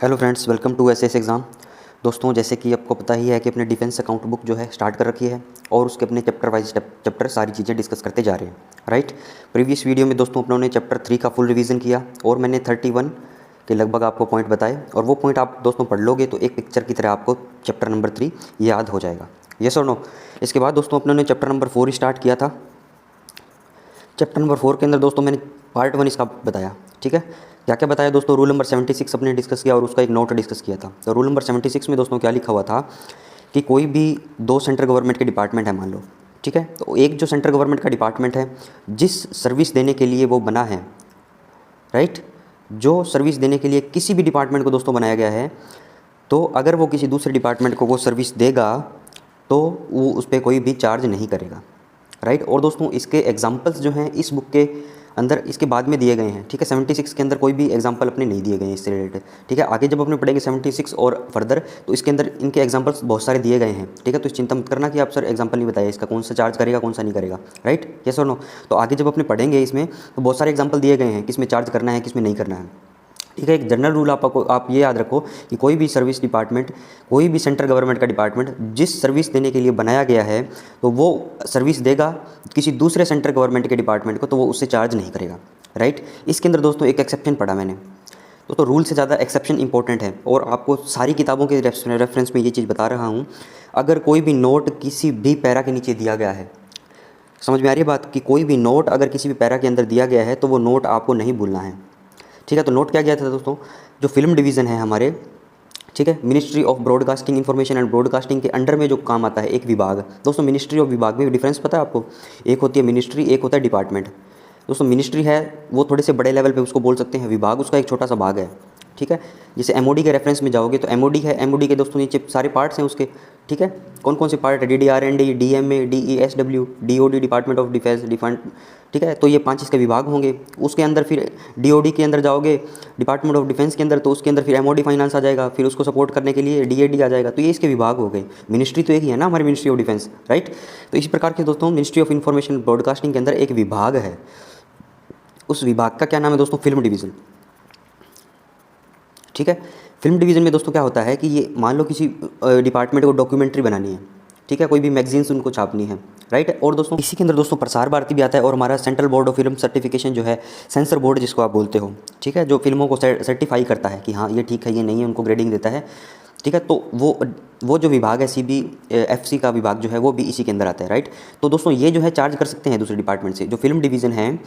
Hello friends, welcome to SS exam. दोस्तों, जैसे कि आपको पता ही है कि अपने डिफेंस अकाउंट बुक जो है स्टार्ट कर रखी है और उसके अपने चैप्टर वाइज चैप्टर सारी चीज़ें डिस्कस करते जा रहे हैं, राइट। प्रीवियस वीडियो में दोस्तों अपनों ने चैप्टर 3 का फुल रिवीजन किया और मैंने 31 के लगभग आपको पॉइंट बताए और वो पॉइंट आप दोस्तों पढ़ लोगे तो एक पिक्चर की तरह आपको चैप्टर नंबर 3 याद हो जाएगा। यस और नो। इसके बाद दोस्तों अपनों ने चैप्टर नंबर 4 स्टार्ट किया था। चैप्टर नंबर 4 के अंदर दोस्तों मैंने पार्ट 1 इसका बताया, ठीक है। क्या क्या बताया दोस्तों? रूल नंबर 76 अपने डिस्कस किया और उसका एक नोट डिस्कस किया था। तो रूल नंबर 76 में दोस्तों क्या लिखा हुआ था कि कोई भी दो सेंट्रल गवर्नमेंट के डिपार्टमेंट है मान लो, ठीक है। तो एक जो सेंट्रल गवर्नमेंट का डिपार्टमेंट है जिस सर्विस देने के लिए वो बना है, राइट, जो सर्विस देने के लिए किसी भी डिपार्टमेंट को दोस्तों बनाया गया है, तो अगर वो किसी दूसरे डिपार्टमेंट को वो सर्विस देगा तो वो उस पर कोई भी चार्ज नहीं करेगा, राइट। और दोस्तों इसके एग्जांपल्स जो हैं इस बुक के अंदर इसके बाद में दिए गए हैं, ठीक है। 76 के अंदर कोई भी एग्जांपल अपने नहीं दिए गए हैं इससे रिलेटेड, ठीक है। आगे जब अपने पढ़ेंगे 76 और फर्दर तो इसके अंदर इनके एग्जांपल्स बहुत सारे दिए गए हैं, ठीक है। तो चिंता मत करना कि आप सर एग्जांपल नहीं बताया इसका, कौन सा चार्ज करेगा कौन सा नहीं करेगा, राइट। यस और नो। तो आगे जब अपने पढ़ेंगे इसमें तो बहुत सारे एग्जाम्पल दिए गए हैं किस में चार्ज करना है किस में नहीं करना है, ठीक है। एक जनरल रूल आप ये याद रखो कि कोई भी सर्विस डिपार्टमेंट, कोई भी सेंट्रल गवर्नमेंट का डिपार्टमेंट जिस सर्विस देने के लिए बनाया गया है तो वो सर्विस देगा किसी दूसरे सेंट्रल गवर्नमेंट के डिपार्टमेंट को तो वो उससे चार्ज नहीं करेगा, राइट। इसके अंदर दोस्तों एक एक्सेप्शन पढ़ा मैंने, तो रूल से ज़्यादा एक्सेप्शन इंपॉर्टेंट है और आपको सारी किताबों के रेफरेंस में ये चीज़ बता रहा हूँ। अगर कोई भी नोट किसी भी पैरा के नीचे दिया गया है, समझ में आ रही है बात, कि कोई भी नोट अगर किसी भी पैरा के अंदर दिया गया है तो वो नोट आपको नहीं भूलना है, ठीक है। तो नोट क्या गया था दोस्तों? जो फिल्म डिवीज़न है हमारे, ठीक है, ministry of broadcasting information and broadcasting के अंडर में जो काम आता है एक विभाग, दोस्तों मिनिस्ट्री और विभाग में डिफरेंस पता है आपको? एक होती है मिनिस्ट्री, एक होता है डिपार्टमेंट। दोस्तों मिनिस्ट्री है वो थोड़े से बड़े लेवल पे उसको बोल सकते हैं, विभाग उसका एक छोटा सा भाग है, ठीक है। जैसे एमओडी के रेफरेंस में जाओगे तो एमओडी है, एमओडी के दोस्तों नीचे सारे पार्ट्स हैं उसके, ठीक है। कौन कौन से पार्ट है? DDRND, DMA, DESW, DOD, department of defence, defence, ठीक है। तो ये 5 इसके विभाग होंगे। उसके अंदर फिर DOD के अंदर जाओगे, डिपार्टमेंट ऑफ डिफेंस के अंदर, तो उसके अंदर फिर MOD फाइनेंस आ जाएगा, फिर उसको सपोर्ट करने के लिए DAD आ जाएगा। तो ये इसके विभाग हो गए। मिनिस्ट्री तो एक ही है ना हमारी, मिनिस्ट्री ऑफ डिफेंस, राइट। तो इसी प्रकार के दोस्तों मिनिस्ट्री ऑफ इंफॉर्मेशन ब्रॉडकास्टिंग के अंदर एक विभाग है, उस विभाग का क्या नाम है दोस्तों? फिल्म डिवीज़न, ठीक है। फिल्म डिवीज़न में दोस्तों क्या होता है कि ये मान लो किसी डिपार्टमेंट को डॉक्यूमेंट्री बनानी है, ठीक है, कोई भी मैगजीन्स उनको छापनी है, राइट। और दोस्तों इसी के अंदर दोस्तों प्रसार भारती भी आता है और हमारा central board of film certification जो है, सेंसर बोर्ड जिसको आप बोलते हो, ठीक है, जो फिल्मों को सर्टिफाई करता है कि हाँ ये ठीक है ये नहीं है, उनको ग्रेडिंग देता है, ठीक है। तो वो जो विभाग है CBFC का विभाग जो है वो भी इसी के अंदर आता है, राइट। तो दोस्तों ये जो है चार्ज कर सकते हैं दूसरे डिपार्टमेंट से। जो फिल्म डिवीज़न है,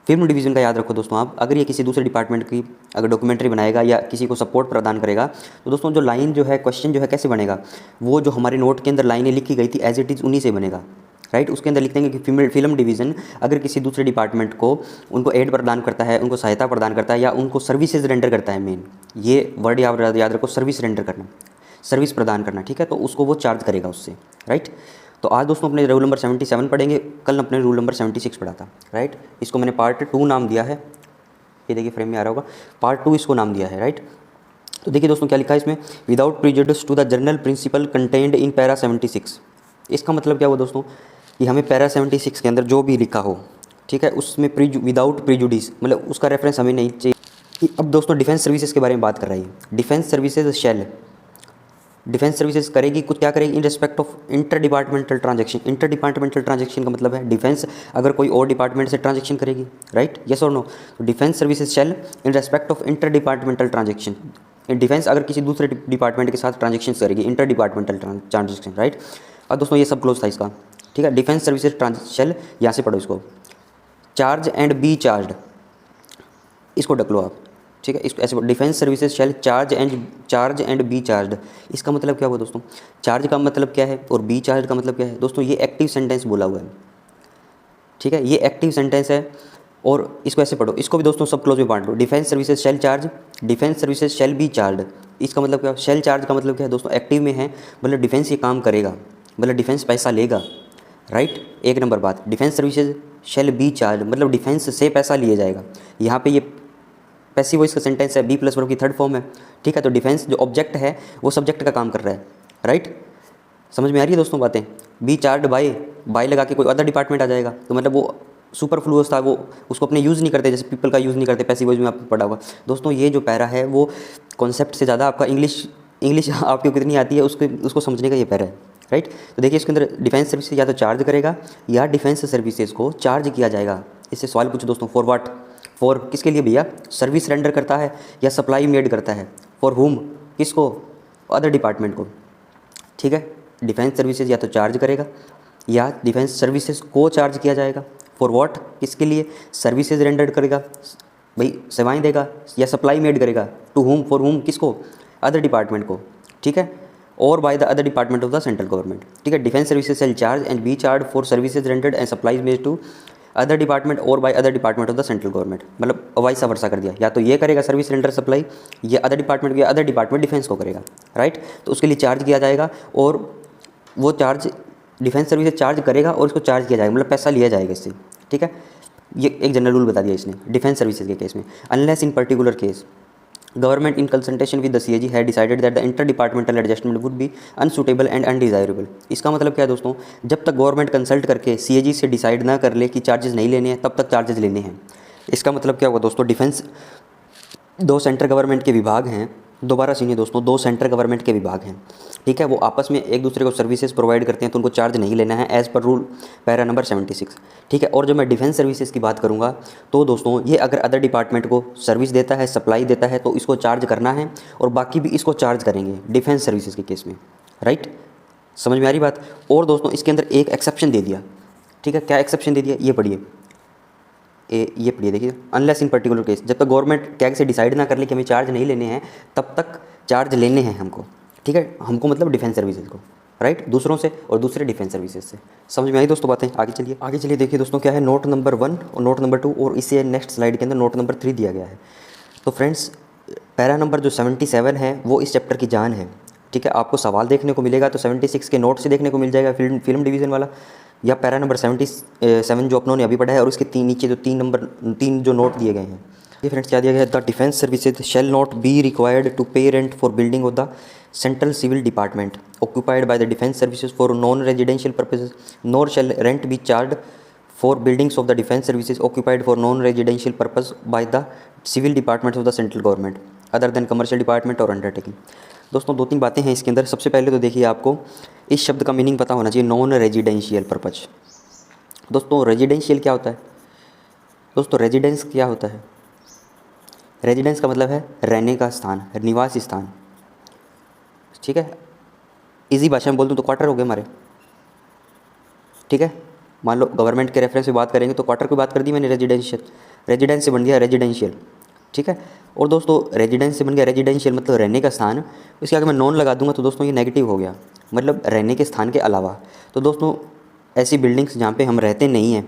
फिल्म डिवीज़न का याद रखो दोस्तों आप, अगर ये किसी दूसरे डिपार्टमेंट की अगर डॉक्यूमेंट्री बनाएगा या किसी को सपोर्ट प्रदान करेगा तो दोस्तों जो लाइन जो है, क्वेश्चन जो है कैसे बनेगा, वो जो हमारे नोट के अंदर लाइनें लिखी गई थी एज इट इज़ उन्हीं से बनेगा, राइट। उसके अंदर लिख देंगे कि फिल्म डिवीज़न अगर किसी दूसरे डिपार्टमेंट को उनको एड प्रदान करता है, उनको सहायता प्रदान करता है या उनको सर्विसेज रेंडर करता है, मेन ये वर्ड याद रखो, सर्विस रेंडर करना, सर्विस प्रदान करना, ठीक है। तो उसको वो चार्ज करेगा उससे, राइट। तो आज दोस्तों अपने रूल नंबर 77 पढ़ेंगे, कल अपने रूल नंबर 76 पढ़ा था, राइट। इसको मैंने पार्ट 2 नाम दिया है, ये देखिए फ्रेम में आ रहा होगा, पार्ट 2 इसको नाम दिया है, राइट। तो देखिए दोस्तों क्या लिखा है इसमें, without prejudice to the general principle contained in para 76। इसका मतलब क्या हुआ दोस्तों कि हमें पैरा 76 के अंदर जो भी लिखा हो, ठीक है, उसमें विदाउट प्रीजुडिस मतलब उसका रेफरेंस हमें नहीं चाहिए। अब दोस्तों डिफेंस सर्विसेज के बारे में बात कर रही है। Defence services shall defence services करेगी कुछ, क्या करेगी? In respect of inter departmental transaction. Inter departmental transaction का मतलब है डिफेंस अगर कोई और डिपार्टमेंट से ट्रांजैक्शन करेगी, राइट, यस और नो। तो defence services shall in respect of inter departmental transaction, defence अगर किसी दूसरे डिपार्टमेंट के साथ ट्रांजैक्शन करेगी, इंटर डिपार्टमेंटल ट्रांजैक्शन, राइट। और दोस्तों ये सब क्लोज था इसका, ठीक है। डिफेंस सर्विसेज शेल, यहाँ से पढ़ो इसको, चार्ज एंड बी चार्ज, इसको ढक लो आप, ठीक है। इसको ऐसे defence services shall charge and be charge. इसका मतलब क्या हुआ दोस्तों? चार्ज का मतलब क्या है और बी चार्ज का मतलब क्या है दोस्तों? ये एक्टिव सेंटेंस बोला हुआ है, ठीक है, ये एक्टिव सेंटेंस है। और इसको ऐसे पढ़ो, इसको भी दोस्तों सब क्लोज में बांट लो, defence services shall charge, defence services shall be charge. इसका मतलब क्या? शेल चार्ज का मतलब क्या है दोस्तों? एक्टिव में है, मतलब डिफेंस ये काम करेगा, मतलब डिफेंस पैसा लेगा, राइट। एक नंबर बात, defence services shall be charge मतलब डिफेंस से पैसा लिया जाएगा। यहाँ पे ये पैसिव वॉइस का सेंटेंस है, बी प्लस वर्ब की थर्ड फॉर्म है, ठीक है। तो डिफेंस जो ऑब्जेक्ट है वो सब्जेक्ट का काम कर रहा है, राइट। समझ में आ रही है दोस्तों बातें? बी चार्ज बाय लगा के कोई अदर डिपार्टमेंट आ जाएगा तो मतलब वो सुपरफ्लुअस था, वो उसको अपने यूज़ नहीं करते, जैसे पीपल का यूज़ नहीं करते, पैसिव वॉइस में आपको पढ़ा होगा दोस्तों। ये जो पैरा है वो कॉन्सेप्ट से ज़्यादा आपका इंग्लिश आपको कितनी आती है उसको समझने का ये पैरा है, राइट। तो देखिए इसके अंदर डिफेंस सर्विसेज या तो चार्ज करेगा या डिफेंस सर्विसेज को चार्ज किया जाएगा। इससे सवाल पूछो दोस्तों, फॉर व्हाट, फॉर किसके लिए भैया, सर्विस रेंडर करता है या सप्लाई मेड करता है, फॉर हुम, किसको, अदर डिपार्टमेंट को, ठीक है। डिफेंस सर्विसेज या तो चार्ज करेगा या डिफेंस सर्विसेज को चार्ज किया जाएगा। फॉर व्हाट, किसके लिए, सर्विसेज रेंडर्ड करेगा, भाई सेवाएं देगा, या सप्लाई मेड करेगा, टू हुम, फॉर हुम, किसको, अदर डिपार्टमेंट को, ठीक है, और by the other department of the central government, ठीक है। Defence services shall charge and be charge for services rendered and supplies made to other department और by other department of the central government, मतलब vice versa कर दिया, या तो ये करेगा सर्विस रेंडर सप्लाई, या अदर डिपार्टमेंट या अदर डिपार्टमेंट डिफेंस को करेगा, राइट। तो उसके लिए चार्ज किया जाएगा और वो चार्ज डिफेंस सर्विसेज चार्ज करेगा और उसको चार्ज किया जाएगा, मतलब पैसा लिया जाएगा इससे, ठीक है। ये एक जनरल रूल बता दिया इसने डिफेंस सर्विसेज के केस में। Unless in particular case government in consultation with the CAG had decided that the inter departmental adjustment would be unsuitable and undesirable. इसका मतलब क्या है दोस्तों, जब तक गवर्नमेंट कंसल्ट करके CAG से डिसाइड ना कर ले कि चार्जेस नहीं लेने हैं तब तक चार्जेस लेने हैं। इसका मतलब क्या होगा दोस्तों, डिफेंस दो सेंट्रल गवर्नमेंट के विभाग हैं, दोबारा सुनिए दोस्तों, दो सेंट्रल गवर्नमेंट के विभाग हैं, ठीक है। वो आपस में एक दूसरे को सर्विसेज प्रोवाइड करते हैं तो उनको चार्ज नहीं लेना है as per rule para number 76, ठीक है। और जब मैं डिफेंस सर्विसेज की बात करूंगा तो दोस्तों ये अगर अदर डिपार्टमेंट को सर्विस देता है, सप्लाई देता है, तो इसको चार्ज करना है और बाकी भी इसको चार्ज करेंगे डिफेंस सर्विसेज के केस में, राइट। समझ में आ रही बात। और दोस्तों इसके अंदर एक एक्सेप्शन दे दिया, ठीक है। क्या एक्सेप्शन दे दिया, ये पढ़िए, ये पढ़िए, देखिए, अनलेस इन पर्टिकुलर केस, जब तक गवर्नमेंट कैग से डिसाइड ना कर ले कि हमें चार्ज नहीं लेने हैं तब तक चार्ज लेने हैं हमको, ठीक है। हमको मतलब डिफेंस सर्विसेज को, राइट, दूसरों से और दूसरे डिफेंस सर्विसेज से। समझ में आई दोस्तों बातें। आगे चलिए देखिए दोस्तों क्या है, नोट नंबर 1 और नोट नंबर 2 और इससे नेक्स्ट स्लाइड के अंदर नोट नंबर 3 दिया गया है। तो फ्रेंड्स पैरा नंबर जो 77 है वो इस चैप्टर की जान है, ठीक है। आपको सवाल देखने को मिलेगा तो 76 के नोट से देखने को मिल जाएगा, फिल्म डिवीज़न वाला, या पैरा नंबर 77 जो अपनों ने अभी पढ़ा है, और उसके नीचे जो 3 जो नोट दिए गए हैं। ये फ्रेंड्स क्या दिया गया है, the defence services shall not be required to pay rent for building of the central civil department occupied by the defence services for non residential purposes, nor shall rent be charge for buildings of the defence services occupied for non residential purpose by the civil department of the central government other than commercial department और undertaking. दोस्तों 2-3 बातें हैं इसके अंदर। सबसे पहले तो देखिए आपको इस शब्द का मीनिंग पता होना चाहिए, नॉन रेजिडेंशियल पर्पज। दोस्तों रेजिडेंशियल क्या होता है, दोस्तों रेजिडेंस क्या होता है, रेजिडेंस का मतलब है रहने का स्थान, निवास स्थान, ठीक है। इजी भाषा में बोल दूँ तो क्वार्टर हो गए हमारे, ठीक है। मान लो गवर्नमेंट के रेफरेंस से बात करेंगे तो क्वार्टर की बात कर दी मैंने, रेजिडेंस से बन गया रेजिडेंशियल, ठीक है। और दोस्तों रेजिडेंस से बन गया रेजिडेंशियल मतलब रहने का स्थान, इसके आगे मैं नॉन लगा दूंगा तो दोस्तों ये नेगेटिव हो गया, मतलब रहने के स्थान के अलावा। तो दोस्तों ऐसी बिल्डिंग्स जहाँ पे हम रहते नहीं हैं,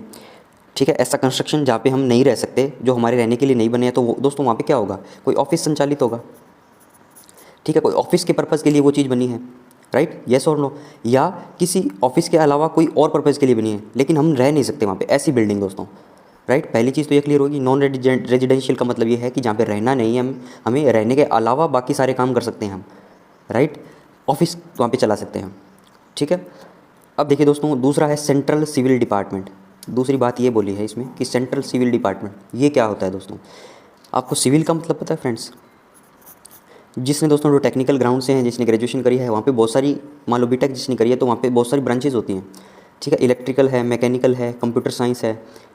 ठीक है, ऐसा कंस्ट्रक्शन जहाँ पे हम नहीं रह सकते, जो हमारे रहने के लिए नहीं बने हैं, तो दोस्तों वहाँ पे क्या होगा, कोई ऑफिस संचालित होगा, ठीक है, कोई ऑफिस के पर्पज़ के लिए वो चीज़ बनी है, राइट, येस और नो, या किसी ऑफिस के अलावा कोई और पर्पज़ के लिए बनी है लेकिन हम रह नहीं सकते वहाँ पे, ऐसी बिल्डिंग दोस्तों, राइट। पहली चीज़ तो ये क्लियर होगी, नॉन रेजिडेंशियल का मतलब ये है कि जहाँ पे रहना नहीं है, हमें रहने के अलावा बाकी सारे काम कर सकते हैं हम, राइट, ऑफिस वहाँ पे चला सकते हैं, ठीक है। अब देखिए दोस्तों दूसरा है सेंट्रल सिविल डिपार्टमेंट। दूसरी बात ये बोली है इसमें कि सेंट्रल सिविल डिपार्टमेंट ये क्या होता है दोस्तों, आपको सिविल का मतलब पता है फ्रेंड्स। जिसने दोस्तों जो टेक्निकल ग्राउंड से हैं, जिसने ग्रेजुएशन करी है, वहाँ पे बहुत सारी, मान लो बीटेक जिसने करी है तो वहाँ पे बहुत सारी ब्रांचेज होती हैं, ठीक है। इलेक्ट्रिकल है, मैकेनिकल है, कंप्यूटर साइंस है,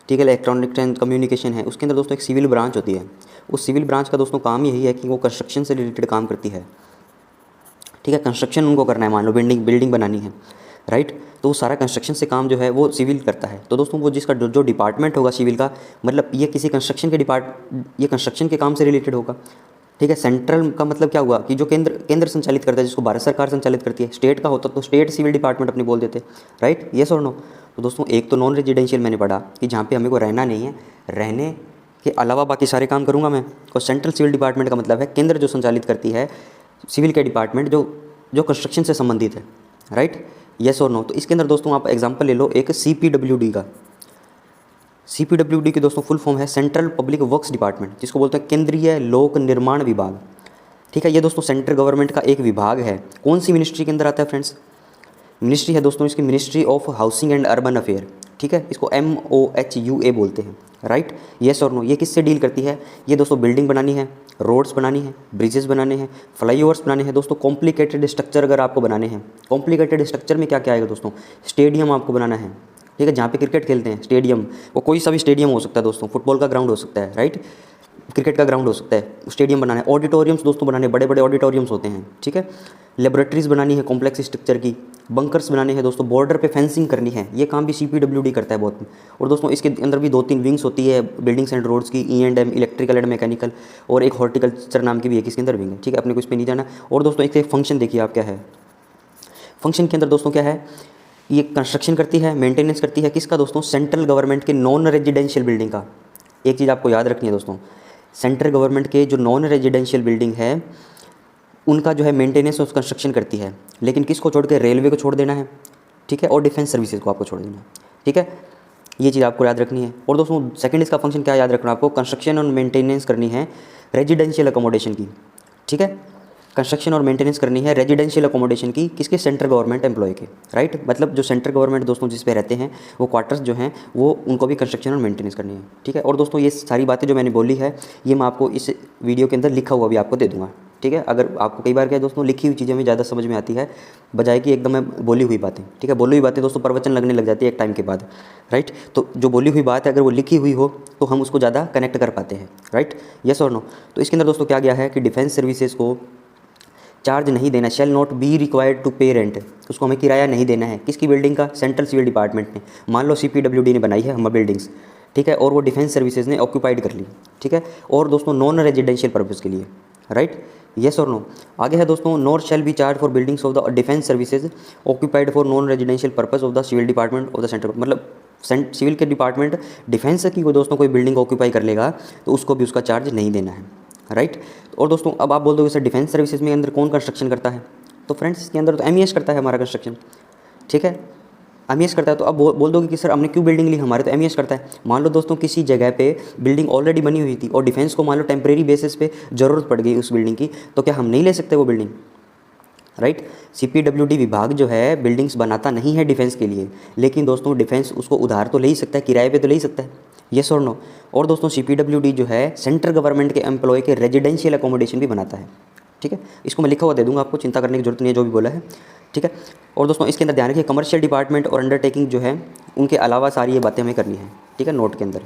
ठीक है, इलेक्ट्रॉनिक्स एंड कम्युनिकेशन है। उसके अंदर दोस्तों एक सिविल ब्रांच होती है। उस सिविल ब्रांच का दोस्तों काम यही है कि वो कंस्ट्रक्शन से रिलेटेड काम करती है, ठीक है। कंस्ट्रक्शन उनको करना है, मान लो बिल्डिंग बनानी है, राइट, तो वो सारा कंस्ट्रक्शन से काम जो है वो सिविल करता है। तो दोस्तों वो जिसका जो डिपार्टमेंट होगा सिविल का, मतलब ये किसी कंस्ट्रक्शन के ये कंस्ट्रक्शन के काम से रिलेटेड होगा, ठीक है। सेंट्रल का मतलब क्या हुआ कि जो केंद्र संचालित करता है, जिसको भारत सरकार संचालित करती है। स्टेट का होता तो स्टेट सिविल डिपार्टमेंट अपनी बोल देते, राइट, येस और नो। तो दोस्तों एक तो नॉन रेजिडेंशियल मैंने पढ़ा कि जहाँ पे हमें को रहना नहीं है, रहने के अलावा बाकी सारे काम करूँगा मैं। और सेंट्रल सिविल डिपार्टमेंट का मतलब है केंद्र जो संचालित करती है सिविल के डिपार्टमेंट जो कंस्ट्रक्शन से संबंधित है, राइट, येस और नो। तो इसके अंदर दोस्तों आप एग्जांपल ले लो एक CPWD का। CPWD की दोस्तों फुल फॉर्म है सेंट्रल पब्लिक वर्क्स डिपार्टमेंट, जिसको बोलते हैं केंद्रीय लोक निर्माण विभाग, ठीक है। ये दोस्तों सेंट्रल गवर्नमेंट का एक विभाग है। कौन सी मिनिस्ट्री के अंदर आता है फ्रेंड्स, मिनिस्ट्री है दोस्तों इसकी ministry of housing and urban affair, ठीक है, इसको MOHUA बोलते हैं, राइट। येस और नो, ये किससे डील करती है? ये दोस्तों बिल्डिंग बनानी है, रोड्स बनानी है, ब्रिजेस बनाने हैं, फ्लाईओवर्स बनाने हैं दोस्तों, कॉम्प्लिकेटेड स्ट्रक्चर अगर आपको बनाने हैं। कॉम्प्लिकेटेड स्ट्रक्चर में क्या क्या आएगा दोस्तों? स्टेडियम आपको बनाना है, ठीक है, जहाँ पे क्रिकेट खेलते हैं, स्टेडियम, वो कोई सा भी स्टेडियम हो सकता है दोस्तों, फुटबॉल का ग्राउंड हो सकता है, राइट, क्रिकेट का ग्राउंड हो सकता है, स्टेडियम बनाना है। ऑडिटोरियम्स दोस्तों बनाने, बड़े बड़े ऑडिटोरियम्स होते हैं, ठीक है। लेबोरेटरीज बनानी है कॉम्प्लेक्स स्ट्रक्चर की, बंकर्स बनाने हैं दोस्तों, बॉर्डर पे फेंसिंग करनी है, ये काम भी CPWD करता है बहुत। और दोस्तों इसके अंदर भी 2-3 विंग्स होती है बिल्डिंग्स एंड रोड्स की, E&M, इलेक्ट्रिकल एंड मैकेनिकल, और एक हॉर्टिकल्चर नाम की भी एक इसके अंदर विंग है, ठीक है, अपने को इस पर नहीं जाना। और दोस्तों इसके फंक्शन देखिए आप क्या है, फंक्शन के अंदर दोस्तों क्या है, ये कंस्ट्रक्शन करती है, मेंटेनेंस करती है, किसका दोस्तों? सेंट्रल गवर्नमेंट के नॉन रेजिडेंशियल बिल्डिंग का। एक चीज़ आपको याद रखनी है दोस्तों, सेंट्रल गवर्नमेंट के जो नॉन रेजिडेंशियल बिल्डिंग है उनका जो है मेंटेनेंस और कंस्ट्रक्शन करती है, लेकिन किसको छोड़ के? रेलवे को छोड़ देना है, ठीक है, और डिफेंस सर्विसेज को आपको छोड़ देना है, ठीक है, ये चीज़ आपको याद रखनी है। और दोस्तों सेकंड इसका फंक्शन क्या याद रखना है आपको? कंस्ट्रक्शन और मेंटेनेंस करनी है रेजिडेंशियल अकोमोडेशन की, ठीक है, कंस्ट्रक्शन और मेंटेनेंस करनी है रेजिडेंशियल अकोमोडेशन की, किसके? सेंट्रल गवर्नमेंट एम्प्लॉय के, राइट। मतलब जो सेंट्रल गवर्नमेंट दोस्तों जिस पे रहते हैं वो क्वार्टर्स जो हैं वो उनको भी कंस्ट्रक्शन और मेंटेनेंस करनी है, ठीक है। और दोस्तों ये सारी बातें जो मैंने बोली है ये मैं आपको इस वीडियो के अंदर लिखा हुआ भी आपको दे दूँगा, ठीक है। अगर आपको कई बार क्या है दोस्तों, लिखी हुई चीज़ें में ज़्यादा समझ में आती है बजाय कि एकदम मैं बोली हुई बातें, ठीक है। बोली हुई बातें दोस्तों प्रवचन लगने लग जाती है एक टाइम के बाद, राइट। तो जो बोली हुई बात है अगर वो लिखी हुई हो तो हम उसको ज़्यादा कनेक्ट कर पाते हैं, राइट, यस और नो। तो इसके अंदर दोस्तों क्या गया है कि डिफेंस सर्विसेज को चार्ज नहीं देना, shall not be required to pay rent, उसको हमें किराया नहीं देना है। किसकी बिल्डिंग का? सेंट्रल सिविल डिपार्टमेंट ने, मान लो CPWD ने बनाई है हम बिल्डिंग्स, ठीक है, और वो डिफेंस सर्विसेज ने ऑक्यूपाइड कर ली, ठीक है, और दोस्तों नॉन रेजिडेंशियल पर्पज़ के लिए, राइट, येस और नो। आगे है दोस्तों, nor shall be charge for buildings of the defence services occupied for non residential purpose of the civil department of the central, मतलब सिविल के डिपार्टमेंट डिफेंस की कोई दोस्तों कोई बिल्डिंग ऑक्यूपाई कर लेगा तो उसको भी उसका चार्ज नहीं देना है, राइट। और दोस्तों अब आप बोल दोगे सर डिफेंस सर्विसेज में अंदर कौन कंस्ट्रक्शन करता है? तो फ्रेंड्स इसके अंदर तो MES करता है हमारा कंस्ट्रक्शन, ठीक है, MES करता है। तो अब बोल दोगे कि सर हमने क्यों बिल्डिंग ली? हमारे तो MES करता है। मान लो दोस्तों किसी जगह पे बिल्डिंग ऑलरेडी बनी हुई थी और डिफेंस को मान लो टेम्परेरी बेसिस पे ज़रूरत पड़ गई उस बिल्डिंग की, तो क्या हम नहीं ले सकते वो बिल्डिंग, राइट। CPWD विभाग जो है बिल्डिंग्स बनाता नहीं है डिफेंस के लिए, लेकिन दोस्तों डिफेंस उसको उधार तो ले ही सकता है, किराए पे तो ले ही सकता है, येस और नो। और दोस्तों CPWD जो है सेंट्रल गवर्नमेंट के एम्प्लॉय के रेजिडेंशियल अकोमोडेशन भी बनाता है, ठीक है, इसको मैं लिखा हुआ दे दूंगा, आपको चिंता करने की जरूरत नहीं है जो भी बोला है, ठीक है। और दोस्तों इसके अंदर ध्यान रखिए कमर्शियल डिपार्टमेंट और अंडरटेकिंग जो है उनके अलावा सारी ये बातें हमें करनी है, ठीक है, नोट के अंदर,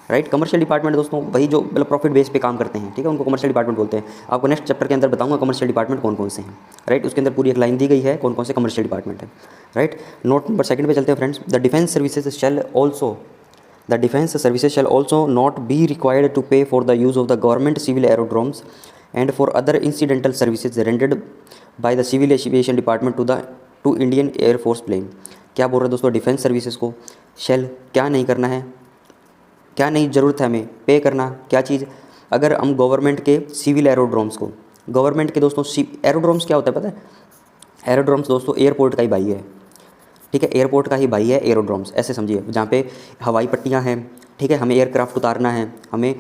राइट। कमर्शियल डिपार्टमेंट दोस्तों वही जो मतलब प्रॉफिट बेस पे काम करते हैं, ठीक है, उनको कमर्शियल डिपार्टमेंट बोलते हैं। आपको नेक्स्ट चैप्टर के अंदर बताऊंगा कमर्शियल डिपार्टमेंट कौन कौन से हैं, राइट, उसके अंदर पूरी एक लाइन दी गई है कौन कौन से कमर्शियल डिपार्टमेंट है, राइट। नोट नंबर सेकंड पे चलते हैं friends. The defence services shall also The defense services shall also not be required to pay for the use of the government civil aerodromes and for other incidental services rendered by the civil aviation department to Indian Air Force plane। क्या बोल रहे हैं दोस्तों? Defence services को शैल क्या नहीं करना है, क्या नहीं ज़रूरत है हमें पे करना, क्या चीज़? अगर हम गवर्नमेंट के सिविल एरोड्रोम्स को, गवर्नमेंट के दोस्तों एरोड्रोम्स क्या होता है पता है? एरोड्रोम्स दोस्तों एयरपोर्ट का ही भाई है, ठीक है, एयरपोर्ट का ही भाई है एरोड्रोम्स, ऐसे समझिए, जहाँ पे हवाई पट्टियाँ हैं, ठीक है, हमें एयरक्राफ्ट उतारना है, हमें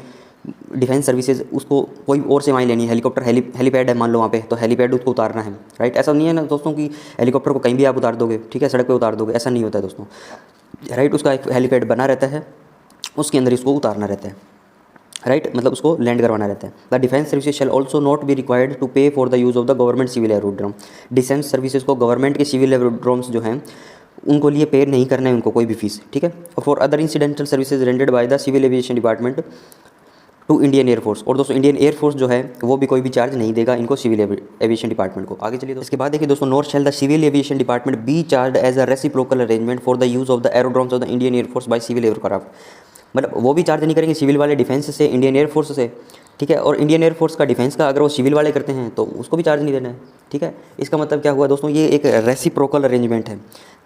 डिफेंस सर्विसेज उसको कोई और सेवाएं लेनी है, हेलीकॉप्टर हेलीपैड है मान लो वहाँ पे, तो हेलीपैड उसको उतारना है, राइट। ऐसा नहीं है ना दोस्तों कि हेलीकॉप्टर को कहीं भी आप उतार दोगे, ठीक है, सड़क पे उतार दोगे, ऐसा नहीं होता है दोस्तों, राइट। उसका एक हेलीपैड बना रहता है, उसके अंदर इसको उतारना रहता है, राइट, मतलब उसको लैंड करवाना रहता है। The defence services shall also not be required to pay for the use of the government civil aerodrome. Defence services को गवर्नमेंट के सिविल एरोड्रोम्स जो हैं उनको लिए पे नहीं करना है उनको कोई भी फीस, ठीक है। और for other incidental services rendered by the civil aviation department to Indian air force. और दोस्तों इंडियन एयरफोर्स जो है वो भी कोई भी चार्ज नहीं देगा इनको सिविल एविएशन डिपार्टमेंट को। आगे चलिए इसके बाद देखिए दोस्तों, nor shall the civil aviation department be charge as a reciprocal arrangement for the use of the aerodromes of the Indian Air Force by civil aircraft. मतलब वो भी चार्ज नहीं करेंगे सिविल वाले डिफेंस से, इंडियन एयरफोर्स से, ठीक है। और इंडियन एयरफोर्स का डिफेंस का अगर वो सिविल वाले करते हैं तो उसको भी चार्ज नहीं देना है, ठीक है। इसका मतलब क्या हुआ दोस्तों, ये एक रेसिप्रोकल अरेंजमेंट है।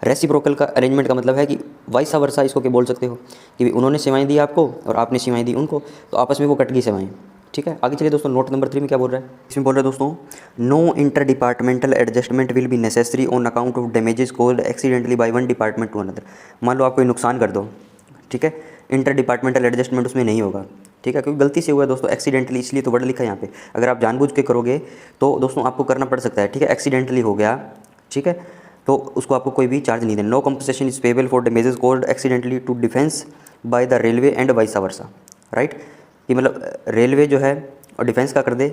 रेसिप्रोकल का अरेंजमेंट का मतलब है कि वाइसा वर्सा इसको क्या बोल सकते हो कि उन्होंने सेवाएं दी आपको और आपने सेवाएं दी उनको, तो आपस में वो कट गई सेवाएं, ठीक है। आगे चलिए दोस्तों, नोट नंबर 3 में क्या बोल रहा है? इसमें बोल रहा है दोस्तों, no inter departmental adjustment will be necessary on account of damages caused accidentally by one department to another. मान लो आप कोई नुकसान कर दो, ठीक है, इंटर डिपार्टमेंटल एडजस्टमेंट उसमें नहीं होगा, ठीक है, क्योंकि गलती से हुआ है दोस्तों, एक्सीडेंटली, इसलिए तो वर्ड लिखा है यहाँ पे। अगर आप जानबूझ के करोगे तो दोस्तों आपको करना पड़ सकता है, ठीक है, एक्सीडेंटली हो गया, ठीक है, तो उसको आपको कोई भी चार्ज नहीं देना। No compensation is payable for damages caused accidentally to defence by the railway and vice versa, right. कि मतलब रेलवे जो है और डिफेंस का कर दे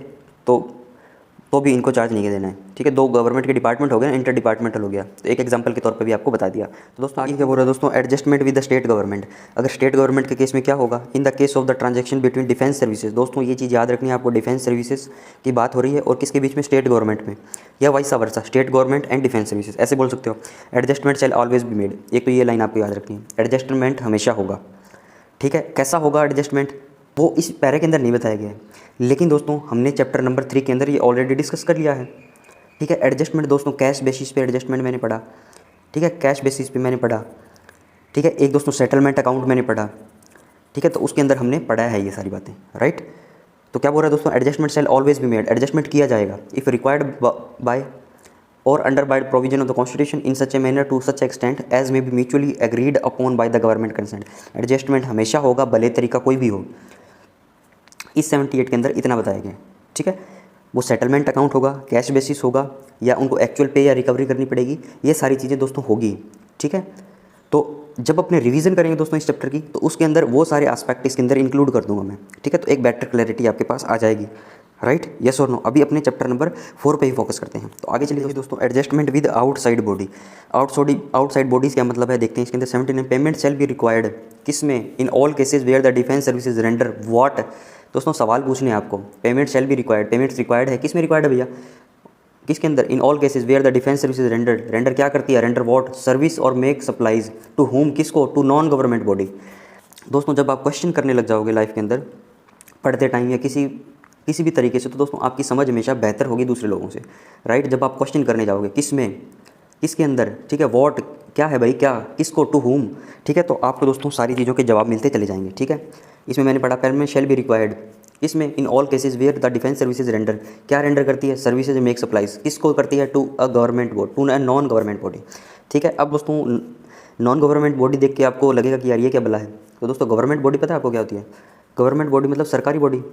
तो भी इनको चार्ज नहीं देना है, ठीक है। दो गवर्नमेंट के डिपार्टमेंट हो गए, इंटर डिपार्टमेंटल हो गया, तो एक एग्जांपल के तौर पे भी आपको बता दिया। तो दोस्तों आगे क्या बोल रहा है दोस्तों, adjustment with the state government. अगर स्टेट गवर्नमेंट के केस में क्या होगा, in the case of the transaction between defence services. दोस्तों ये चीज़ याद रखनी है आपको, डिफेंस सर्विसेज की बात हो रही है और किसके बीच में, स्टेट गवर्नमेंट में, या vice versa, state government and defence services, ऐसे बोल सकते हो। Adjustment shall always be made, एक तो ये लाइन आपको याद रखनी है, एडजस्टमेंट हमेशा होगा, ठीक है। कैसा होगा एडजस्टमेंट, वो इस पैरे के अंदर नहीं बताया गया है, लेकिन दोस्तों हमने चैप्टर नंबर 3 के अंदर ये ऑलरेडी डिस्कस कर लिया है, ठीक है। एडजस्टमेंट दोस्तों कैश बेसिस पे एडजस्टमेंट मैंने पढ़ा, ठीक है, कैश बेसिस पे मैंने पढ़ा, ठीक है। एक दोस्तों सेटलमेंट अकाउंट मैंने पढ़ा, ठीक है, तो उसके अंदर हमने पढ़ा है ये सारी बातें, राइट। तो क्या बोल रहा है दोस्तों, adjustment shall always be made, adjustment किया जाएगा इफ़ रिक्वायर्ड बाय और under by provision of the constitution in such a manner to such extent as may be mutually agreed upon by the government consent. एडजस्टमेंट हमेशा होगा, भले तरीका कोई भी हो। इस 78 के अंदर इतना बताया गया, ठीक है। वो सेटलमेंट अकाउंट होगा, कैश बेसिस होगा, या उनको एक्चुअल पे या रिकवरी करनी पड़ेगी, ये सारी चीज़ें दोस्तों होगी, ठीक है। तो जब अपने रिवीजन करेंगे दोस्तों इस चैप्टर की, तो उसके अंदर वो सारे एस्पेक्ट इसके अंदर इंक्लूड कर दूंगा मैं, ठीक है। तो एक बेटर क्लैरिटी आपके पास आ जाएगी, राइट, यस और नो। अभी अपने चैप्टर नंबर 4 पे ही फोकस करते हैं। तो आगे चलिए दोस्तों, adjustment with outside body. Outside bodies क्या मतलब है देखते हैं इसके अंदर। 79 पेमेंट शैल बी रिक्वायर्ड, किस में, in all cases where the defence services render what. दोस्तों सवाल पूछने हैं आपको, payment shall be required, payments required है, किस में रिक्वायर्ड है भैया, किसके अंदर, in all cases where the defence services render क्या करती है, रेंडर व्हाट, सर्विस और मेक सप्लाईज टू होम, किसको, टू नॉन गवर्नमेंट बॉडी। दोस्तों जब आप क्वेश्चन करने लग जाओगे लाइफ के अंदर पढ़ते टाइम या किसी भी तरीके से, तो दोस्तों आपकी समझ हमेशा बेहतर होगी दूसरे लोगों से, राइट। जब आप क्वेश्चन करने जाओगे किस में, किसके अंदर, ठीक है, व्हाट क्या है भाई, क्या, किसको, टू होम, ठीक है, तो आपको दोस्तों सारी चीज़ों के जवाब मिलते चले जाएंगे, ठीक है। इसमें मैंने पढ़ा पेमेंट शैल बी रिक्वायर्ड, इसमें in all cases where the defence services render, क्या रेंडर करती है, सर्विसेज मेक सप्लाईज, किसको करती है, to a government body, to a non government body, ठीक है। अब दोस्तों नॉन गवर्नमेंट बॉडी देख के आपको लगेगा कि यार ये क्या बला है, तो दोस्तों गवर्नमेंट बॉडी पता है आपको क्या होती है, गवर्नमेंट बॉडी मतलब सरकारी बॉडी।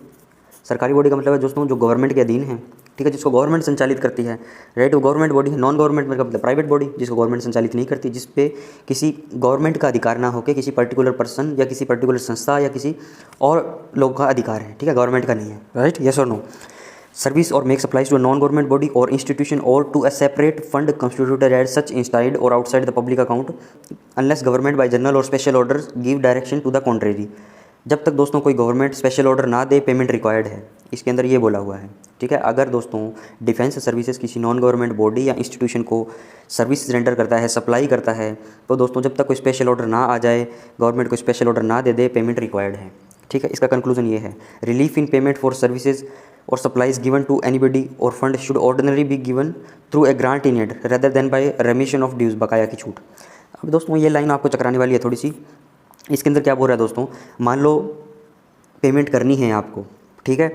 सरकारी बॉडी का मतलब है दोस्तों जो गवर्नमेंट के अधीन है, ठीक है, जिसको गवर्नमेंट संचालित करती है, राइट, वो गवर्नमेंट बॉडी है। नॉन गवर्नमेंट मतलब प्राइवेट बॉडी, जिसको गवर्नमेंट संचालित नहीं करती, जिस पे किसी गवर्नमेंट का अधिकार ना होकर किसी पर्टिकुलर पर्सन या किसी पर्टिकुलर संस्था या किसी और लोग का अधिकार है, ठीक है, गवर्नमेंट का नहीं है, राइट, यस और नो। सर्विस और make supplies to non government body और इंस्टीट्यूशन और to a separate fund constituted as such inside और outside the public account unless government by general और special order give direction to the contrary. जब तक दोस्तों कोई government special order ना दे payment required है, इसके अंदर ये बोला हुआ है, ठीक है। अगर दोस्तों डिफेंस सर्विसेज किसी नॉन गवर्नमेंट बॉडी या इंस्टीट्यूशन को सर्विस रेंडर करता है, सप्लाई करता है, तो दोस्तों जब तक कोई स्पेशल ऑर्डर ना आ जाए, गवर्नमेंट को स्पेशल ऑर्डर ना दे पेमेंट रिक्वायर्ड है, ठीक है। इसका कंक्लूजन ये है, relief in payment for services और सप्लाईज गिवन टू एनीबडी और fund should ordinary be given through a grant in aid rather than by remission of dues, बकाया की छूट। अब दोस्तों ये लाइन आपको चकराने वाली है थोड़ी सी। इसके अंदर क्या बोल रहा है दोस्तों, मान लो पेमेंट करनी है आपको, ठीक है,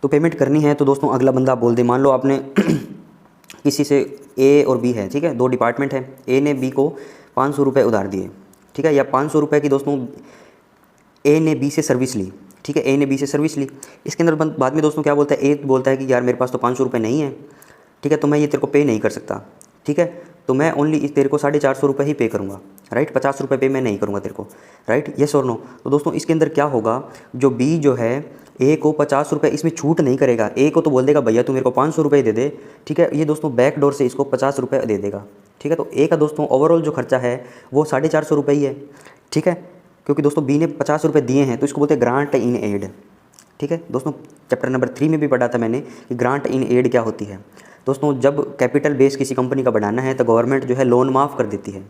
तो पेमेंट करनी है तो दोस्तों अगला बंदा बोल दे, मान लो आपने किसी से ए और बी है, ठीक है, दो डिपार्टमेंट है, ए ने बी को 500 रुपये उधार दिए, ठीक है, या 500 रुपये की दोस्तों ए ने बी से सर्विस ली, ठीक है, ए ने बी से सर्विस ली। इसके अंदर बाद में दोस्तों क्या बोलता है, ए बोलता है कि यार मेरे पास तो 500 रुपये नहीं है, ठीक है, तो मैं ये तेरे को पे नहीं कर सकता, ठीक है, तो मैं ओनली तेरे को 450 रुपये ही पे करूँगा, राइट, 50 रुपये पे मैं नहीं करूँगा तेरे को, राइट, यस और नो। तो दोस्तों इसके अंदर क्या होगा, जो बी जो है ए को 50 रुपये इसमें छूट नहीं करेगा, ए को तो बोल देगा भैया तू मेरे को 500 रुपये दे दे, ठीक है, ये दोस्तों बैक डोर से इसको 50 रुपये दे देगा, ठीक है। तो ए का दोस्तों ओवरऑल जो खर्चा है वो 450 रुपये ही है, ठीक है, क्योंकि दोस्तों बी ने 50 रुपये दिए हैं तो इसको बोलते हैं ग्रांट इन एड, ठीक है। दोस्तों चैप्टर नंबर 3 में भी पढ़ा था मैंने कि ग्रांट इन एड क्या होती है। दोस्तों जब कैपिटल बेस किसी कंपनी का बढ़ाना है तो गवर्नमेंट जो है लोन माफ़ कर देती है,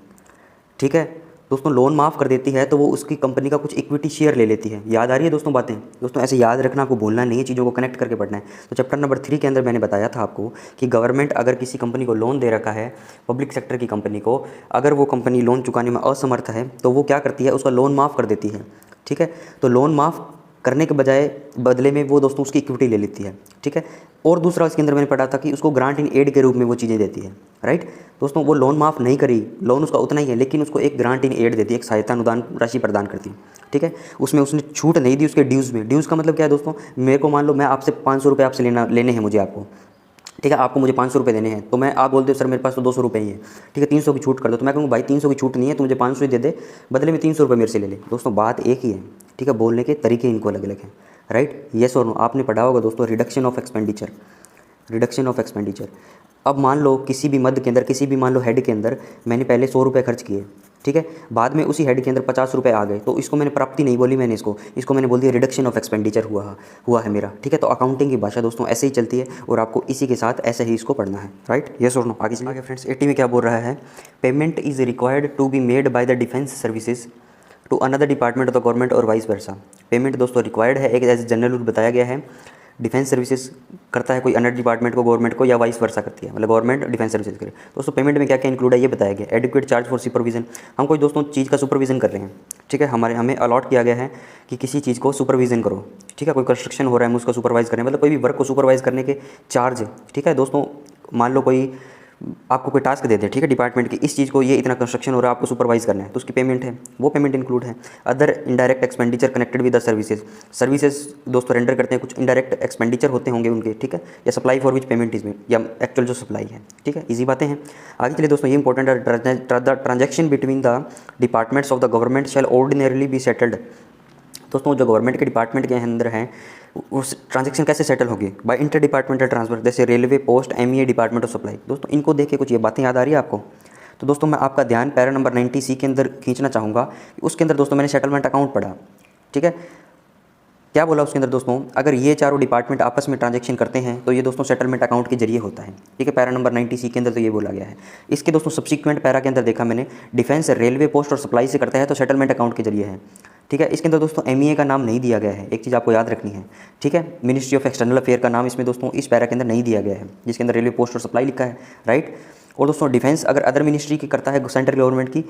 ठीक है, दोस्तों लोन माफ़ कर देती है तो वो उसकी कंपनी का कुछ इक्विटी शेयर ले लेती है। याद आ रही है दोस्तों बातें, दोस्तों ऐसे याद रखना, आपको भूलना नहीं है, चीज़ों को कनेक्ट करके पढ़ना है। तो चैप्टर नंबर 3 के अंदर मैंने बताया था आपको कि गवर्नमेंट अगर किसी कंपनी को लोन दे रखा है, पब्लिक सेक्टर की कंपनी को, अगर वो कंपनी लोन चुकाने में असमर्थ है तो वो क्या करती है, उसका लोन माफ़ कर देती है, ठीक है। तो लोन माफ़ करने के बजाय बदले में वो दोस्तों उसकी इक्विटी ले लेती है, ठीक है। और दूसरा इसके अंदर मैंने पढ़ा था कि उसको ग्रांट इन एड के रूप में वो चीज़ें देती है, राइट। दोस्तों वो लोन माफ़ नहीं करी, लोन उसका उतना ही है, लेकिन उसको एक ग्रांट इन एड देती है, एक सहायता अनुदान राशि प्रदान करती है, ठीक है। उसमें उसने छूट नहीं दी उसके ड्यूज़ में। ड्यूज़ का मतलब क्या है दोस्तों, मेरे को मान लो मैं आपसे 500 रुपये आपसे लेने हैं मुझे आपको, ठीक है, आपको मुझे 500 रुपये देने हैं, तो मैं आप बोलते हो सर मेरे पास तो 200 रुपये ही है, ठीक है 300 की छूट कर दो, तो मैं कहूँगा भाई 300 की छूट नहीं है, तो मुझे 500 ही दे दे, बदले में 300 रुपये मेरे से ले ले। दोस्तों बात एक ही है, ठीक है, बोलने के तरीके इनको अलग अलग हैं, राइट। येस और नो, आपने पढ़ा होगा दोस्तों reduction of expenditure, reduction of expenditure. अब मान लो किसी भी मद के अंदर, किसी भी मान लो हेड के अंदर मैंने पहले 100 रुपये खर्च किए, ठीक है, बाद में उसी हेड के अंदर 50 रुपये आ गए, तो इसको मैंने प्राप्ति नहीं बोली, मैंने इसको मैंने बोल दिया रिडक्शन ऑफ एक्सपेंडिचर हुआ है मेरा, ठीक है। तो अकाउंटिंग की भाषा दोस्तों ऐसे ही चलती है और आपको इसी के साथ ऐसे ही इसको पढ़ना है, राइट। ये सुनो आगे चलिए फ्रेंड्स। 80 में क्या बोल रहा है, payment is required to be made by the defence services to another department of the government और वाइस वर्सा। पेमेंट दोस्तों रिक्वायर्ड है, एक एज जनरल रूल बताया गया है। डिफेंस सर्विसेज करता है कोई अनदर डिपार्टमेंट को गवर्नमेंट को, या वाइस वर्सा करती है, मतलब गवर्नमेंट डिफेंस सर्विसेज करे। दोस्तों पेमेंट में क्या क्या इंक्लूड है ये बताया गया। एडिक्वेट चार्ज फॉर सुपरविजन, हम कोई दोस्तों चीज़ का सुपरविजन कर रहे हैं, ठीक है, हमें अलॉट किया गया है कि किसी चीज़ को सुपरविजन करो, ठीक है, कोई कंस्ट्रक्शन हो रहा है हम उसका सुपरवाइज करें, मतलब कोई भी वर्क को सुपरवाइज करने के चार्ज, ठीक है। दोस्तों मान लो कोई आपको कोई टास्क देते हैं, ठीक है, डिपार्टमेंट की, इस चीज़ को ये इतना कंस्ट्रक्शन हो रहा है आपको सुपरवाइज करना है, तो उसकी पेमेंट है, वो पेमेंट इंक्लूड है। Other indirect expenditure connected with the services दोस्तों रेंडर करते हैं, कुछ इनडायरेक्ट एक्सपेंडिचर होते होंगे उनके, ठीक है, या supply for which payment is made, या एक्चुअल जो सप्लाई है, ठीक है, इजी बातें हैं। आगे चलिए दोस्तों, ये इंपॉर्टेंट है, the transaction between the departments of the government shell ordinarily be settled. दोस्तों जो गवर्नमेंट के डिपार्टमेंट के अंदर हैं उस ट्रांजैक्शन कैसे सेटल होगी, बाय इंटर डिपार्टमेंटल ट्रांसफर, जैसे railway, post, MEA, department of supply. दोस्तों इनको देख के कुछ ये बातें याद आ रही है आपको। तो दोस्तों मैं आपका ध्यान पैरा नंबर 90C के अंदर खींचना चाहूँगा। उसके अंदर दोस्तों मैंने सेटलमेंट अकाउंट पढ़ा, ठीक है, क्या बोला उसके अंदर दोस्तों, अगर ये चारों डिपार्टमेंट आपस में ट्रांजैक्शन करते हैं तो ये दोस्तों सेटलमेंट अकाउंट के जरिए होता है, ठीक है, पैरा नंबर 90C के अंदर तो ये बोला गया है। इसके दोस्तों सब्सिक्वेंट पैरा के अंदर देखा मैंने, डिफेंस, रेलवे, पोस्ट और सप्लाई से करता है तो सेटलमेंट अकाउंट के जरिए है, ठीक है। इसके अंदर दोस्तों एमईए का नाम नहीं दिया गया है, एक चीज़ आपको याद रखनी है, ठीक है। मिनिस्ट्री ऑफ एक्सटर्नल अफेयर का नाम इसमें दोस्तों इस पैरा के अंदर नहीं दिया गया है, जिसके अंदर रेलवे, पोस्ट और सप्लाई लिखा है, राइट। और दोस्तों डिफेंस अगर अदर मिनिस्ट्री की करता है, सेंट्रल गवर्नमेंट की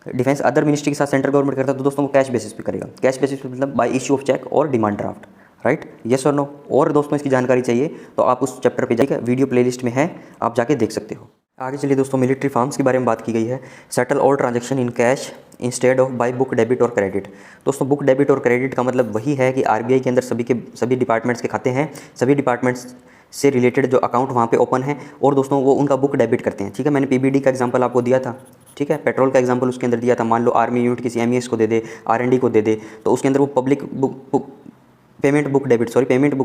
डिफेंस अदर मिनिस्ट्री के साथ सेंट्रल गवर्नमेंट करता है तो दोस्तों वो कैश बेसिस पे करेगा। कैश बेसिस पे मतलब बाय इश्यू ऑफ चेक और डिमांड ड्राफ्ट, राइट, यस और नो। और दोस्तों इसकी जानकारी चाहिए तो आप उस चैप्टर पे जाइए, वीडियो प्लेलिस्ट में है, आप जाके देख सकते हो। आगे चलिए दोस्तों, मिलिट्री फार्म्स के बारे में बात की गई है। Settle all transaction in cash instead of by book debit और क्रेडिट। दोस्तों बुक डेबिट और क्रेडिट का मतलब वही है कि आरबीआई के अंदर सभी डिपार्टमेंट्स के खाते हैं, सभी डिपार्टमेंट्स से रिलेटेड जो अकाउंट वहाँ पे ओपन है और दोस्तों वो उनका बुक डेबिट करते हैं, ठीक है। मैंने पीबीडी का एग्जांपल आपको दिया था, ठीक है, पेट्रोल का एग्जांपल उसके अंदर दिया था। मान लो आर्मी यूनिट किसी एमईएस को दे दे, आरएनडी को दे दे, तो उसके अंदर वो पब्लिक पेमेंट बुक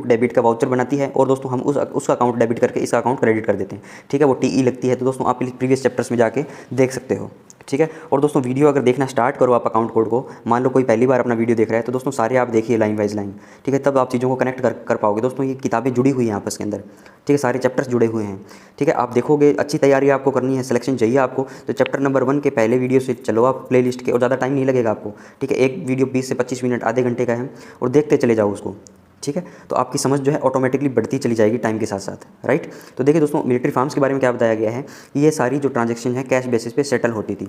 डेबिट का वाउचर बनाती है और दोस्तों हम उसका अकाउंट डेबिट करके इसका अकाउंट क्रेडिट कर देते हैं, ठीक है, वो टीई लगती है। तो दोस्तों आप प्रीवियस चैप्टर्स में जाके देख सकते हो, ठीक है। और दोस्तों वीडियो अगर देखना स्टार्ट करो आप अकाउंट कोड को, मान लो कोई पहली बार अपना वीडियो देख रहा है तो दोस्तों सारे आप देखिए लाइन वाइज लाइन, ठीक है, तब आप चीज़ों को कनेक्ट कर पाओगे। दोस्तों ये किताबें जुड़ी हुई हैं आपस के अंदर, ठीक है, सारे चैप्टर्स जुड़े हुए हैं, ठीक है। आप देखोगे, अच्छी तैयारी आपको करनी है, सिलेक्शन चाहिए आपको, तो चैप्टर नंबर 1 के पहले वीडियो से चलो आप प्लेलिस्ट के, और ज़्यादा टाइम नहीं लगेगा आपको, ठीक है। एक वीडियो 20 से 25 मिनट, आधे घंटे का है, और देखते चले जाओ उसको, ठीक है। तो आपकी समझ जो है ऑटोमेटिकली बढ़ती चली जाएगी टाइम के साथ साथ, राइट। तो देखिए दोस्तों मिलिट्री फार्म्स के बारे में क्या बताया गया है, ये सारी जो ट्रांजैक्शन है कैश बेसिस पे सेटल होती थी,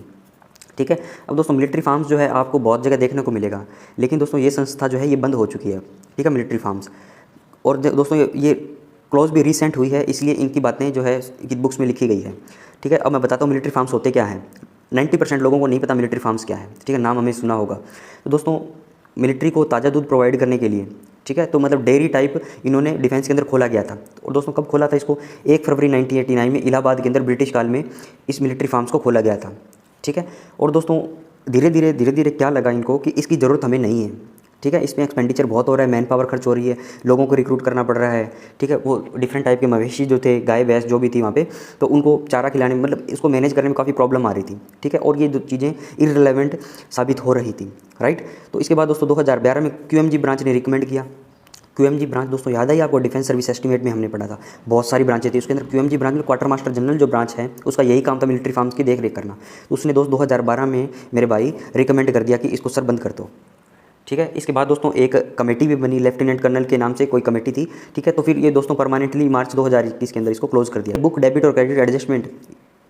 ठीक है। अब दोस्तों मिलिट्री फार्म्स जो है आपको बहुत जगह देखने को मिलेगा, लेकिन दोस्तों ये संस्था जो है ये बंद हो चुकी है, ठीक है, मिलिट्री फार्म्स। और दोस्तों ये क्लोज भी रिसेंट हुई है, इसलिए इनकी बातें जो है इनकी बुक्स में लिखी गई है, ठीक है। अब मैं बताता हूँ मिलिट्री फार्म्स होते क्या हैं। 90% लोगों को नहीं पता मिलिट्री फार्म्स क्या है, ठीक है, नाम हमें सुना होगा। तो दोस्तों मिलिट्री को ताज़ा दूध प्रोवाइड करने के लिए, ठीक है, तो मतलब डेयरी टाइप इन्होंने डिफेंस के अंदर खोला गया था। और दोस्तों कब खोला था इसको, 1 फरवरी 1989 में इलाहाबाद के अंदर ब्रिटिश काल में इस मिलिट्री फार्म्स को खोला गया था, ठीक है। और दोस्तों धीरे धीरे क्या लगा इनको कि इसकी ज़रूरत हमें नहीं है, ठीक है, इसमें एक्सपेंडिचर बहुत हो रहा है, मैन पावर खर्च हो रही है, लोगों को रिक्रूट करना पड़ रहा है, ठीक है। वो डिफरेंट टाइप के मवेशी जो थे, गाय भैंस जो भी थी वहाँ पे, तो उनको चारा खिलाने में मतलब इसको मैनेज करने में काफ़ी प्रॉब्लम आ रही थी, ठीक है। और ये चीज़ें इररिलेवेंट साबित हो रही थी, राइट। तो इसके बाद दोस्तों 2012 में QMG ब्रांच ने रिकमेंड किया। QMG ब्रांच दोस्तों याद आई आपको, डिफेंस सर्विस एस्टीमेट में हमने पढ़ा था, बहुत सारी ब्रांचें थी, उसके अंदर QMG ब्रांच में क्वार्टर मास्टर जनरल जो ब्रांच है उसका यही काम था मिलिट्री फार्म्स की देख रेख करना। तो उसने दोस्त 2012 में मेरे भाई रिकमेंड कर दिया कि इसको सर बंद कर दो, ठीक है। इसके बाद दोस्तों एक कमेटी भी बनी, लेफ्टिनेंट कर्नल के नाम से कोई कमेटी थी, ठीक है। तो फिर ये दोस्तों परमानेंटली मार्च 2021 के अंदर इसको क्लोज कर दिया। बुक डेबिट और क्रेडिट एडजस्टमेंट,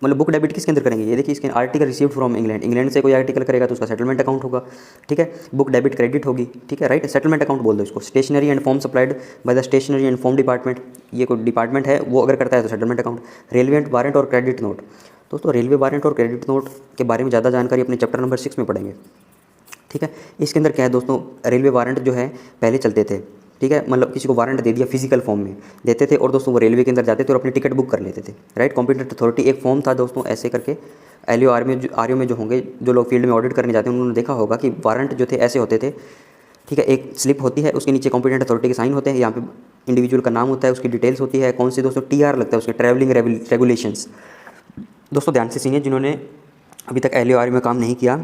मतलब बुक डेबिट किसके अंदर करेंगे, ये देखिए इसके आर्टिकल रिसीव्ड फ्रॉम इंग्लैंड से कोई आर्टिकल करेगा तो उसका सेटलमेंट अकाउंट होगा, ठीक है। बुक डेबिट क्रेडिट होगी, ठीक है, राइट, सेटलमेंट अकाउंट बोल दो इसको। Stationery and form supplied by the stationery and form department, ये कोई डिपार्टमेंट है वो अगर करता है तो सेटलमेंट अकाउंट। रेलवे वारंट और क्रेडिट नोट, दोस्तों रेलवे वारंट और क्रेडिट नोट के बारे में ज़्यादा जानकारी अपने चैप्टर नंबर 6 में पढ़ेंगे, ठीक है। इसके अंदर क्या है दोस्तों, रेलवे वारंट जो है पहले चलते थे, ठीक है, मतलब किसी को वारंट दे दिया फिजिकल फॉर्म में देते थे और दोस्तों वो रेलवे के अंदर जाते थे और अपनी टिकट बुक कर लेते थे, राइट। कॉम्पिटेंट अथॉरिटी एक फॉर्म था दोस्तों, ऐसे करके LO RO में जो होंगे, जो लोग फील्ड में ऑडिट करने जाते हैं, उन्होंने देखा होगा कि वारंट जो थे ऐसे होते थे, ठीक है। एक स्लिप होती है, उसके नीचे कॉम्पिटेंट अथॉरिटी के साइन होते हैं, यहाँ पे इंडिविजुअल का नाम होता है, उसकी डिटेल्स होती है, कौन सी दोस्तों TR लगता है, उसके ट्रैवलिंग रेगुलेशंस। दोस्तों ध्यान से सुनिए, जिन्होंने अभी तक LO RO में काम नहीं किया,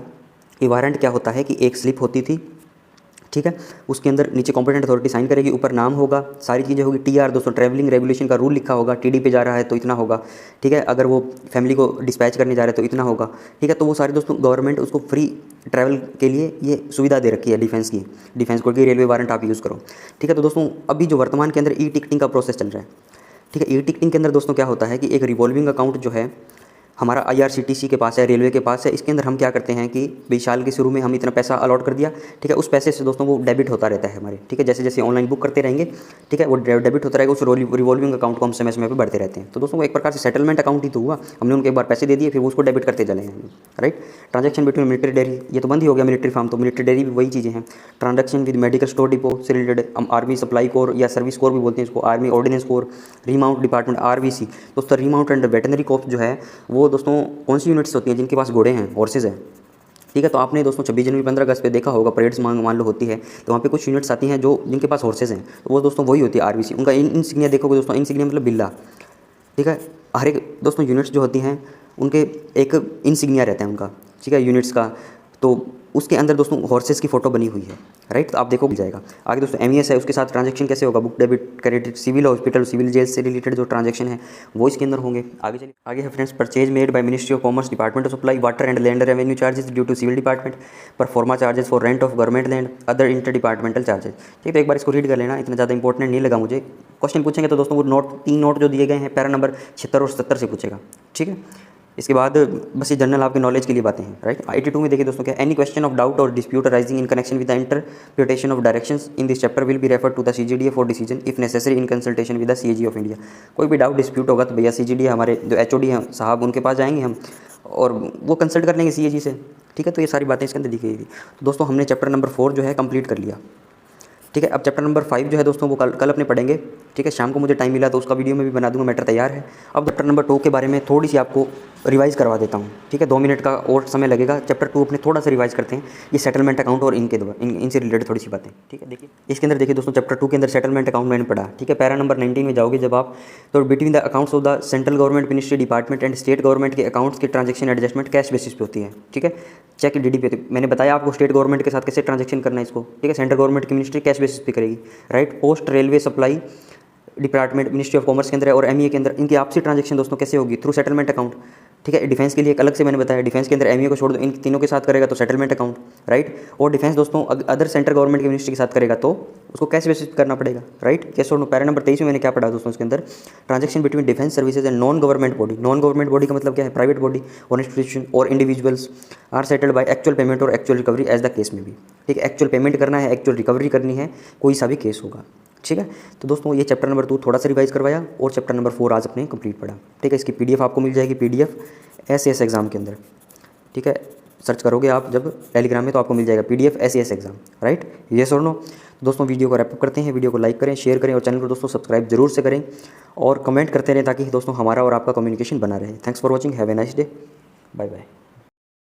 ये वारंट क्या होता है कि एक स्लिप होती थी, ठीक है, उसके अंदर नीचे कॉम्पिटेंट अथॉरिटी साइन करेगी, ऊपर नाम होगा, सारी चीज़ें होगी। TR दोस्तों ट्रैवलिंग रेगुलेशन का रूल लिखा होगा, TD पे जा रहा है तो इतना होगा, ठीक है, अगर वो फैमिली को डिस्पैच करने जा रहे हैं तो इतना होगा, ठीक है। तो वो सारे दोस्तों गवर्नमेंट उसको फ्री ट्रैवल के लिए ये सुविधा दे रखी है डिफेंस को कि रेलवे वारंट आप यूज़ करो, ठीक है। तो दोस्तों अभी जो वर्तमान के अंदर E-टिकटिंग का प्रोसेस चल रहा है, ठीक है। E-टिकटिंग के अंदर दोस्तों क्या होता है कि एक रिवॉल्विंग अकाउंट जो है हमारा IRCTC के पास है, रेलवे के पास है, इसके अंदर हम क्या करते हैं कि भाई साल के शुरू में हम इतना पैसा अलॉट कर दिया, ठीक है, उस पैसे से दोस्तों वो डेबिट होता रहता है हमारे, ठीक है। जैसे जैसे ऑनलाइन बुक करते रहेंगे, ठीक है, वो डेबिट होता रहेगा, उस रिवॉल्विंग अकाउंट को हम समय समय पर बढ़ते रहते हैं। तो दोस्तों वो एक प्रकार से सेटलमेंट अकाउंट ही तो हुआ, हमने उनको एक बार पैसे दे दिए, फिर उसको डेबिट करते चले हैं, right. Transaction between military dairy, ये तो बंद ही हो गया मिलिट्री फार्म, तो मिलिट्री डेयरी भी वही चीज़ें हैं। Transaction with medical store depot से रिलेटेड, हम आर्मी सप्लाई कोर या सर्विस कोर भी बोलते हैं इसको, army ordinance core, remount department RVC। दोस्तों रीमाउंट एंड वेटनरी कोर्प्स जो है वो दोस्तों कौन सी यूनिट्स होती हैं जिनके पास घोड़े हैं, हॉर्सेज हैं, ठीक है। तो आपने दोस्तों 26 जनवरी 15 अगस्त पे देखा होगा, परेड्स मान लो होती है, तो वहाँ पे कुछ यूनिट्स आती हैं जो जिनके पास हॉर्सेज हैं, तो वो दोस्तों वही होती है RVC। उनका इंसिग्निया देखोगे दोस्तों, इंसिग्निया मतलब बिल्ला, ठीक है। हर एक दोस्तों यूनिट्स जो होती हैं उनके एक इंसिग्निया रहता है उनका, ठीक है, यूनिट्स का। तो उसके अंदर दोस्तों हॉर्सेस की फ़ोटो बनी हुई है, राइट। तो आप देखो मिल जाएगा। आगे दोस्तों MES है, उसके साथ ट्रांजैक्शन कैसे होगा, book debit credit, civil hospital, civil jail से रिलेटेड जो ट्रांजैक्शन है वो इसके अंदर होंगे। आगे चलिए, आगे है friends, purchase made by ministry of commerce, department of supply, water and land revenue charges due to civil department, proforma charges for rent of government land, other inter departmental charges, ठीक है। तो एक बार इसको रीड कर लेना, इतना ज़्यादा important नहीं लगा मुझे। क्वेश्चन पूछेंगे तो दोस्तों वो 3 नोट जो दिए गए हैं, पैरा नंबर 76 और 77 से पूछेगा, ठीक है। इसके बाद बस ये जनरल आपके नॉलेज के लिए बातें हैं, राइट। 82 में देखिए दोस्तों क्या, एनी क्वेश्चन ऑफ डाउट और dispute arising in connection with the interpretation of directions in this chapter will be refer to the CGDA for decision if necessary in consultation with the CAG of India. कोई भी doubt dispute होगा तो भैया CGDA हमारे जो HOD हैं साहब, उनके पास जाएंगे हम और वो कंसल्ट कर लेंगे CAG से, ठीक है। तो ये सारी बातें इसके अंदर दी गई थी। तो दोस्तों हमने चैप्टर नंबर 4 जो है कंप्लीट कर लिया, ठीक है। अब चैप्टर नंबर 5 जो है दोस्तों वो कल अपने पढ़ेंगे, ठीक है। शाम को मुझे टाइम मिला तो उसका वीडियो में भी बना दूंगा, मैटर तैयार है। अब चैप्टर नंबर 2 के बारे में थोड़ी सी आपको रिवाइज़ करवा देता हूँ, ठीक है। 2 मिनट का और समय लगेगा। चैप्टर 2 अपने थोड़ा सा रिवाइज़ करते हैं, ये सेटलमेंट अकाउंट और इनसे रिलेटेड थोड़ी सी बातें, ठीक है। देखिए इसके अंदर देखिए दोस्तों, चैप्टर 2 के अंदर सेटलमेंट अकाउंट मैंने पढ़ा, ठीक है। पैरा नंबर 19 में जाओगे जब आप, तो between the accounts of the central government ministry department and state government के अकाउंट्स की ट्रांजेक्शन एडजस्टमेंट कैश बेसिस पे होती है, ठीक है। चेक DD पे, मैंने बताया आपको स्टेट गवर्नमेंट के साथ कैसे ट्रांजेक्शन करना है इसको, ठीक है। सेंट्रल गवर्नमेंट की मिनिस्ट्री कैश बेसिस पे करेगी, right. Post railway supply department ministry of commerce के अंदर और MEA के अंदर इनकी आपसी ट्रांजेक्शन दोस्तों कैसे होगी, थ्रू सेटलमेंट अकाउंट, ठीक है। डिफेंस के लिए एक अलग से मैंने बताया, डिफेंस के अंदर MEA को छोड़ दो, इन तीनों के साथ करेगा तो सेटलमेंट अकाउंट, राइट। और डिफेंस दोस्तों अदर सेंट्रल गवर्नमेंट की मिनिस्ट्री के साथ करेगा तो उसको कैश बेसिस करना पड़ेगा, राइट। कैसे और पैरा नंबर 23 में मैंने क्या पढ़ा दोस्तों, इसके अंदर transaction between defence services and non government body. Non government body का मतलब क्या है, प्राइवेट बॉडी और इंस्टीट्यूशन और individuals are settled by actual payment और actual recovery as the case में भी, ठीक है। एक्चुअल पेमेंट करना है, एक्चुअल रिकवरी करनी है, कोई सा भी केस होगा, ठीक है। तो दोस्तों ये चैप्टर नंबर 2 थोड़ा सा रिवाइज करवाया और चैप्टर नंबर 4 आज अपने कंप्लीट पढ़ा, ठीक है। इसकी PDF आपको मिल जाएगी, PDF SAS एग्ज़ाम के अंदर, ठीक है। सर्च करोगे आप जब टेलीग्राम में तो आपको मिल जाएगा PDF SAS exam, right. Yes और नो। दोस्तों वीडियो को रैप अप करते हैं, वीडियो को लाइक करें, शेयर करें और चैनल को दोस्तों सब्सक्राइब जरूर से करें और कमेंट करते रहें ताकि दोस्तों हमारा और आपका कम्युनिकेशन बना रहे। Thanks for watching, have a nice day, bye bye.